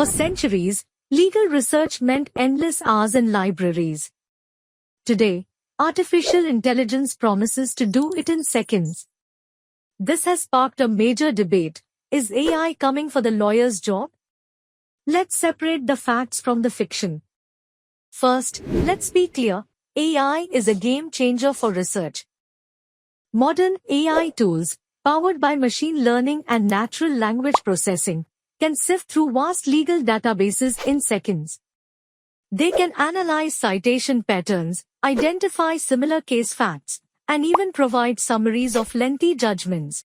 For centuries, legal research meant endless hours in libraries. Today, artificial intelligence promises to do it in seconds. This has sparked a major debate. Is AI coming for the lawyer's job? Let's separate the facts from the fiction. First, let's be clear, AI is a game changer for research. Modern AI tools, powered by machine learning and natural language processing, can sift through vast legal databases in seconds. They can analyze citation patterns, identify similar case facts, and even provide summaries of lengthy judgments.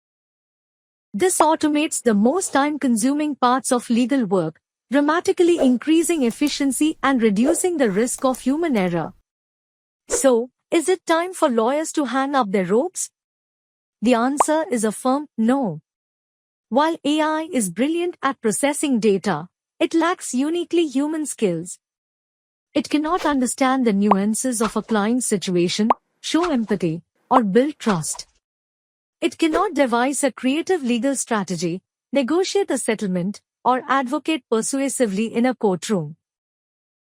This automates the most time-consuming parts of legal work, dramatically increasing efficiency and reducing the risk of human error. So, is it time for lawyers to hang up their ropes? The answer is a firm no. While AI is brilliant at processing data, it lacks uniquely human skills. It cannot understand the nuances of a client's situation, show empathy, or build trust. It cannot devise a creative legal strategy, negotiate a settlement, or advocate persuasively in a courtroom.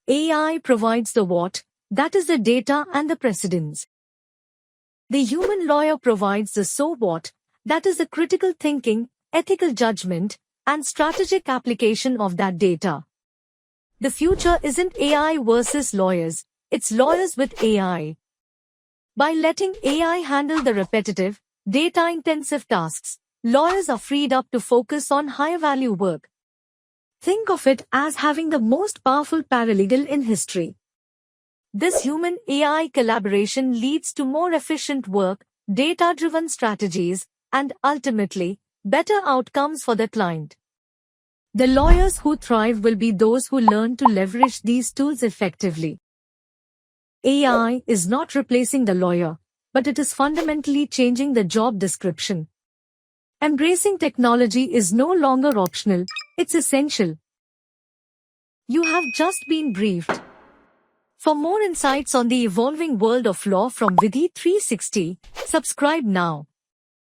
AI provides the what, that is the data and the precedents. The human lawyer provides the so what, that is the critical thinking, ethical judgment, and strategic application of that data. The future isn't AI versus lawyers, it's lawyers with AI. By letting AI handle the repetitive, data-intensive tasks, lawyers are freed up to focus on higher-value work. Think of it as having the most powerful paralegal in history. This human-AI collaboration leads to more efficient work, data-driven strategies, and ultimately, better outcomes for the client. The lawyers who thrive will be those who learn to leverage these tools effectively. AI is not replacing the lawyer, but it is fundamentally changing the job description. Embracing technology is no longer optional, it's essential. You have just been briefed. For more insights on the evolving world of law from Vidhi 360, subscribe now.